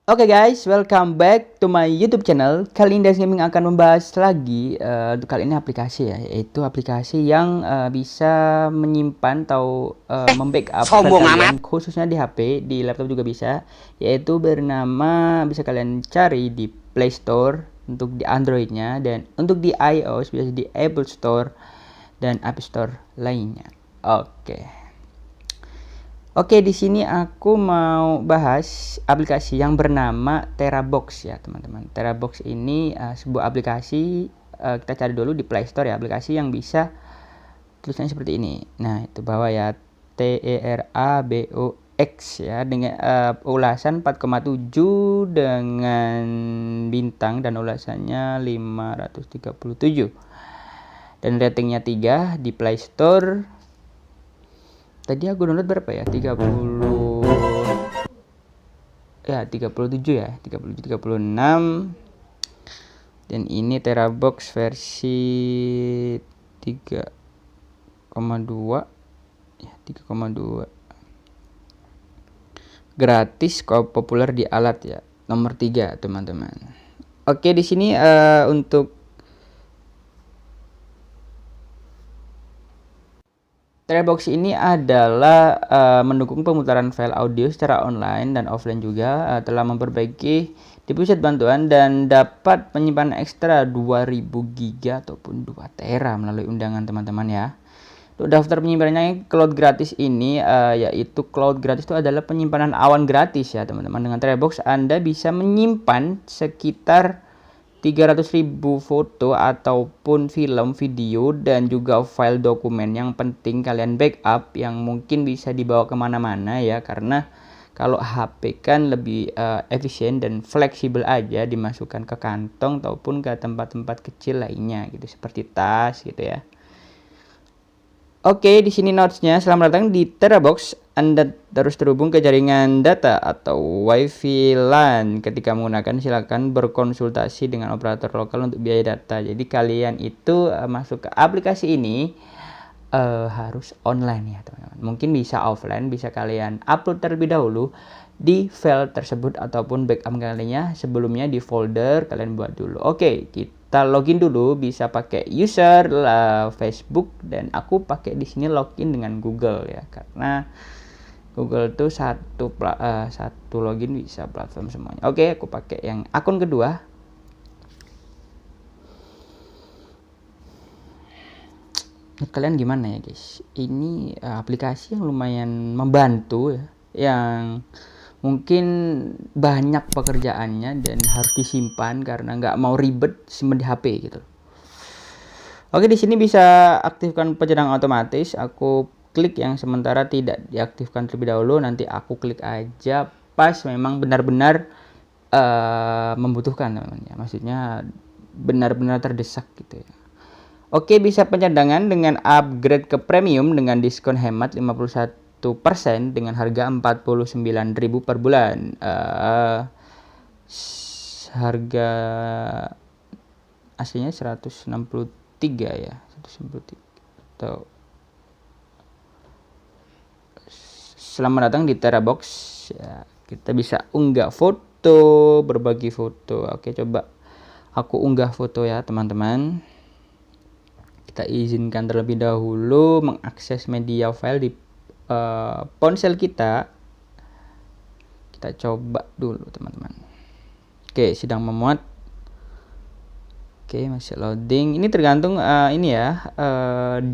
Oke guys, welcome back to my YouTube channel. Kali ini Dice Gaming akan membahas lagi untuk kali ini aplikasi ya, yaitu aplikasi yang bisa menyimpan atau membackup file Sombong kalian amat. khususnya di HP, di laptop juga bisa, yaitu bernama bisa kalian cari di Play Store untuk di Android-nya dan untuk di iOS bisa di Apple Store dan App Store lainnya. Oke. Oke, di sini aku mau bahas aplikasi yang bernama Terabox ya, teman-teman. Terabox ini sebuah aplikasi, kita cari dulu di Play Store ya, aplikasi yang bisa tulisannya seperti ini. Nah, itu bawah ya, Terabox ya, dengan ulasan 4,7 dengan bintang dan ulasannya 537. Dan ratingnya 3 di Play Store. Tadi aku download berapa ya? 30 ya 37 ya 37 36 dan ini Terabox versi 3,2 ya 3,2 gratis kok, populer di alat ya, nomor 3 teman-teman. Oke, di sini untuk Terabox ini adalah mendukung pemutaran file audio secara online dan offline juga, telah memperbaiki di pusat bantuan dan dapat menyimpan ekstra 2000 GB ataupun 2 tera melalui undangan teman-teman ya. Untuk daftar penyimpanannya cloud gratis ini yaitu cloud gratis itu adalah penyimpanan awan gratis ya teman-teman. Dengan Terabox Anda bisa menyimpan sekitar 300.000 foto ataupun film, video, dan juga file dokumen yang penting kalian backup yang mungkin bisa dibawa kemana-mana ya, karena kalau HP kan lebih efisien dan fleksibel aja dimasukkan ke kantong ataupun ke tempat-tempat kecil lainnya gitu, seperti tas gitu ya. Oke, di sini notesnya. Selamat datang di Terabox. Anda terus terhubung ke jaringan data atau WiFi LAN. Ketika menggunakan, silakan berkonsultasi dengan operator lokal untuk biaya data. Jadi kalian itu masuk ke aplikasi ini harus online ya teman-teman. Mungkin bisa offline, bisa kalian upload terlebih dahulu di file tersebut ataupun backup kalinya sebelumnya di folder kalian buat dulu. Oke, kita login dulu, bisa pakai user Facebook dan aku pakai di sini login dengan Google ya, karena Google tuh satu login bisa platform semuanya. Oke, aku pakai yang akun kedua. Kalian gimana ya guys? Ini aplikasi yang lumayan membantu ya, yang mungkin banyak pekerjaannya dan harus disimpan karena nggak mau ribet simpan di HP gitu. Oke, di sini bisa aktifkan pencadang otomatis. Aku klik yang sementara tidak diaktifkan terlebih dahulu. Nanti aku klik aja pas memang benar-benar membutuhkan teman-teman ya. Maksudnya benar-benar terdesak gitu ya. Oke, bisa pencadangan dengan upgrade ke premium dengan diskon hemat 51% dengan harga 49.000 per bulan. Harga aslinya 163 ya, 163. Atau selamat datang di Terabox ya. Kita bisa unggah foto, berbagi foto. Oke, coba aku unggah foto ya teman-teman. Kita izinkan terlebih dahulu mengakses media file di ponsel kita. Kita coba dulu teman-teman. Oke, sedang memuat. Oke, masih loading. Ini tergantung ini ya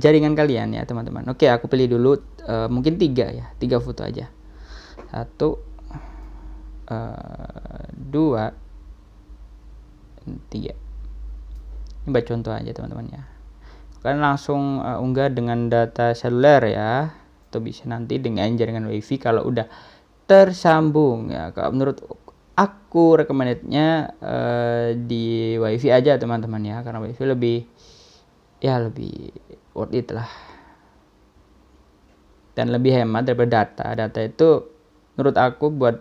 jaringan kalian ya teman-teman. Oke, aku pilih dulu mungkin 3 ya, 3 foto aja. 1, 2, 3. Ini buat contoh aja teman-teman ya. Kalian langsung unggah dengan data seluler ya, atau bisa nanti dengan jaringan WiFi kalau udah tersambung ya. Kalau menurut aku recommendednya di WiFi aja teman-teman ya, karena WiFi lebih worth it lah dan lebih hemat daripada data itu menurut aku buat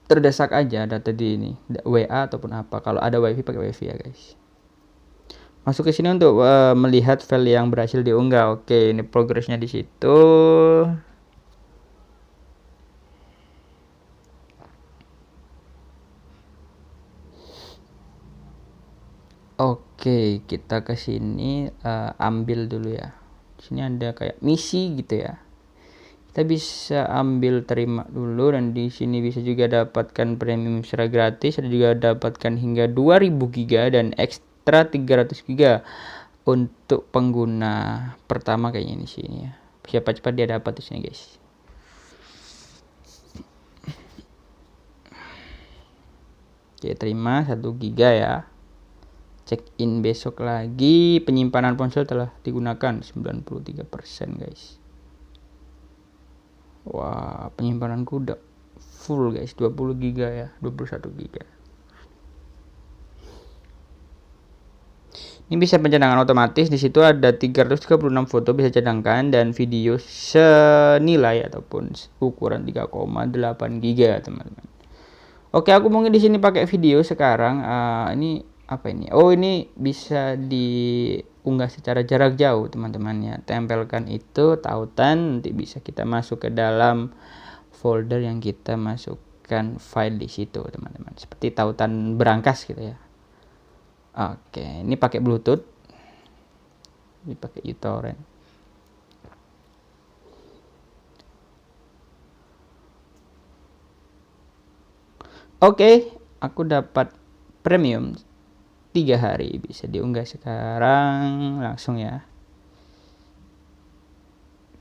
terdesak aja data di ini WA ataupun apa. Kalau ada WiFi pakai WiFi ya guys. Masuk ke sini untuk melihat file yang berhasil diunggah. Oke, ini progresnya di situ. Oke, kita ke sini ambil dulu ya. Di sini ada kayak misi gitu ya. Kita bisa ambil terima dulu, dan di sini bisa juga dapatkan premium secara gratis, ada juga dapatkan hingga 2000 GB dan ekstra 300 GB untuk pengguna pertama kayaknya di sini ya. Siapa cepat dia dapat di sini guys. Oke, terima 1 GB ya. Check in besok lagi. Penyimpanan ponsel telah digunakan 93% guys. Wah, penyimpananku udah full guys, 20 GB ya, 21 GB. Ini bisa pencadangan otomatis. Di situ ada 336 foto bisa cadangkan dan video senilai ataupun ukuran 3,8 GB teman-teman. Oke, aku mungkin di sini pakai video sekarang. Ini apa ini? Oh, ini bisa diunggah secara jarak jauh teman-teman ya. Tempelkan itu tautan, nanti bisa kita masuk ke dalam folder yang kita masukkan file di situ teman-teman. Seperti tautan berangkas gitu ya. Oke, ini pakai Bluetooth. Ini pakai uTorrent. Oke, aku dapat premium 3 hari, bisa diunggah sekarang langsung ya.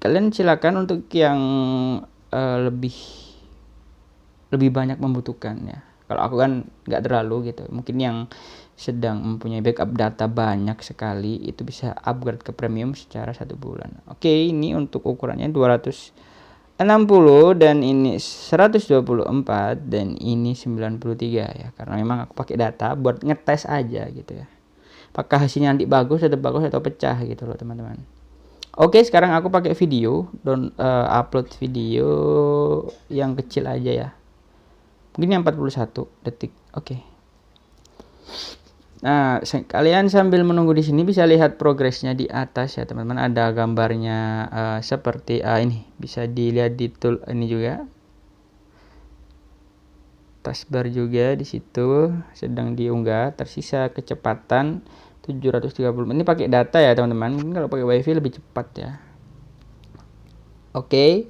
Kalian silakan untuk yang lebih banyak membutuhkan ya. Kalau aku kan nggak terlalu gitu. Mungkin yang sedang mempunyai backup data banyak sekali itu bisa upgrade ke premium secara 1 bulan. Oke, ini untuk ukurannya 260 dan ini 124 dan ini 93 ya. Karena memang aku pakai data buat ngetes aja gitu ya. Apakah hasilnya nanti bagus atau pecah gitu loh teman-teman. Oke, sekarang aku pakai video dan upload video yang kecil aja ya. Mungkin yang 41 detik. Oke. Nah, kalian sambil menunggu di sini bisa lihat progresnya di atas ya, teman-teman. Ada gambarnya seperti ini. Bisa dilihat di tool ini juga. Taskbar juga di situ sedang diunggah. Tersisa kecepatan 730. Ini pakai data ya, teman-teman. Mungkin kalau pakai WiFi lebih cepat ya. Oke.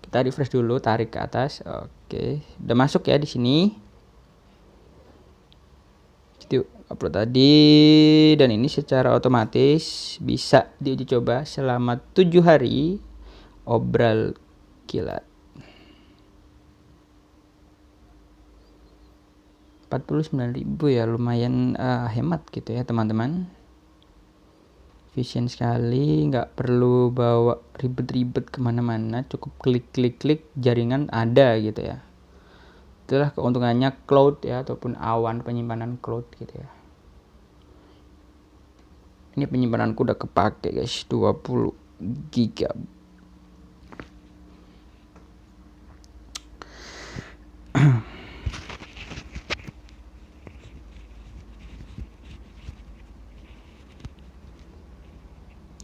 Kita refresh dulu, tarik ke atas. Oke, udah masuk ya di sini. Itu upload tadi, dan ini secara otomatis bisa diuji coba selama 7 hari. Obral kilat 49.000 ya, lumayan hemat gitu ya teman-teman. Efisien sekali, nggak perlu bawa ribet-ribet kemana-mana, cukup klik jaringan ada gitu ya. Itulah keuntungannya cloud ya, ataupun awan penyimpanan cloud gitu ya. Ini penyimpananku udah kepake guys, 20 GB.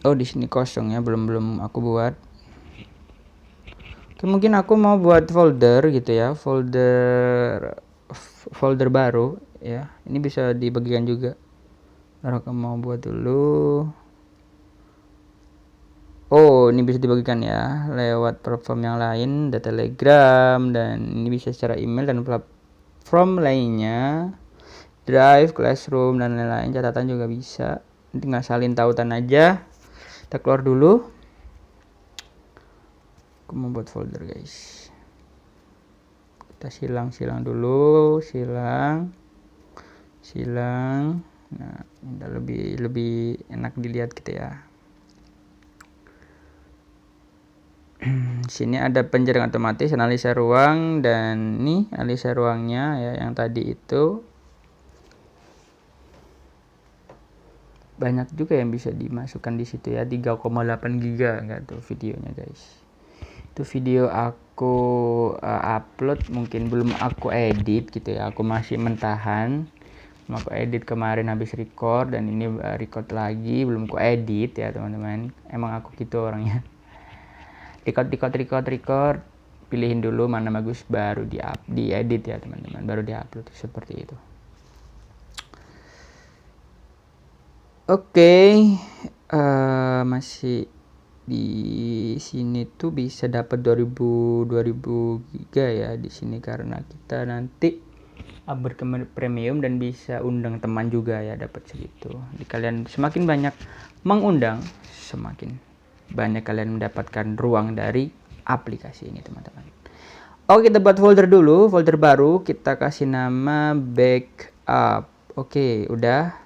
Oh, di sini kosong ya, belum aku buat. Oke, mungkin aku mau buat folder gitu ya, folder baru ya. Ini bisa dibagikan juga. Kalau kamu mau buat dulu. Oh, ini bisa dibagikan ya lewat platform yang lain, data Telegram, dan ini bisa secara email dan platform lainnya, Drive, Classroom, dan lain-lain. Catatan juga bisa. Tinggal salin tautan aja. Kita keluar dulu. Aku mau buat folder guys. Kita silang dulu, silang. Nah, udah lebih enak dilihat gitu ya. Sini ada penjaringan otomatis, analisa ruang, dan nih analisa ruangnya ya, yang tadi itu. Banyak juga yang bisa dimasukkan di situ ya, 3,8 GB enggak tuh videonya guys. Itu video aku upload, mungkin belum aku edit gitu ya, aku masih mentahan. Aku edit kemarin habis record, dan ini record lagi, belum ku edit ya teman-teman. Emang aku gitu orangnya. Record, pilihin dulu mana bagus, baru diedit ya teman-teman, baru diupload seperti itu. Oke, masih di sini tuh bisa dapat 2000 giga ya di sini, karena kita nanti upgrade ke premium dan bisa undang teman juga ya, dapat segitu. Jadi kalian semakin banyak mengundang, semakin banyak kalian mendapatkan ruang dari aplikasi ini, teman-teman. Oke, kita buat folder dulu, folder baru, kita kasih nama backup. Oke, udah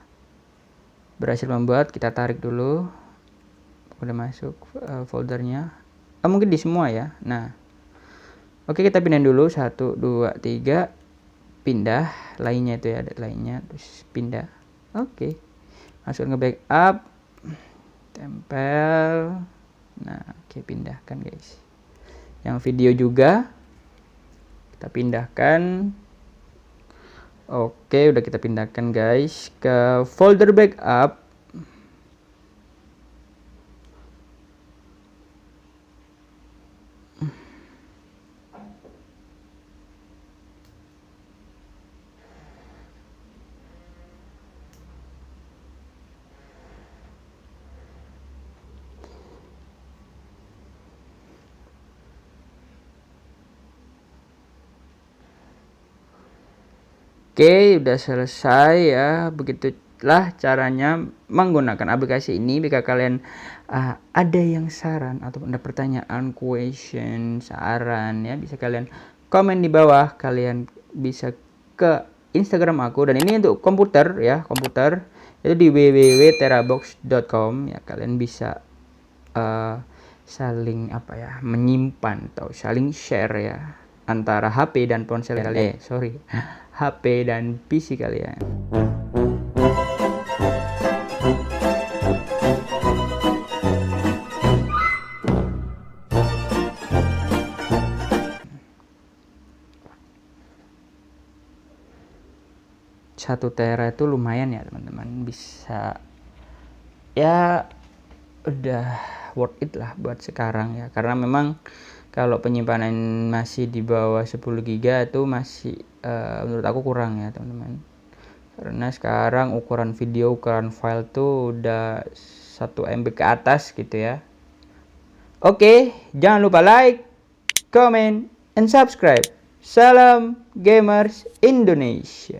berhasil membuat, kita tarik dulu, udah masuk foldernya. Mungkin di semua ya. Nah, oke, kita pindahin dulu 1 2 3, pindah lainnya itu ya, ada lainnya, terus pindah. Oke, masuk ke backup, tempel. Nah, oke, pindahkan guys. Yang video juga kita pindahkan. Oke, udah kita pindahkan guys ke folder backup. Oke, udah selesai ya. Begitulah caranya menggunakan aplikasi ini. Jika kalian ada yang saran atau ada pertanyaan, question, saran ya, bisa kalian komen di bawah. Kalian bisa ke Instagram aku, dan ini untuk komputer ya, komputer itu di www.terabox.com ya. Kalian bisa saling menyimpan atau saling share ya antara HP dan ponsel kalian. HP dan PC kalian. Satu tera itu lumayan ya teman-teman, bisa ya, udah worth it lah buat sekarang ya, karena memang kalau penyimpanan masih di bawah 10 giga itu masih menurut aku kurang ya teman-teman, karena sekarang ukuran video, ukuran file tuh udah 1 MB ke atas gitu ya. Oke, jangan lupa like, comment, and subscribe. Salam Gamers Indonesia.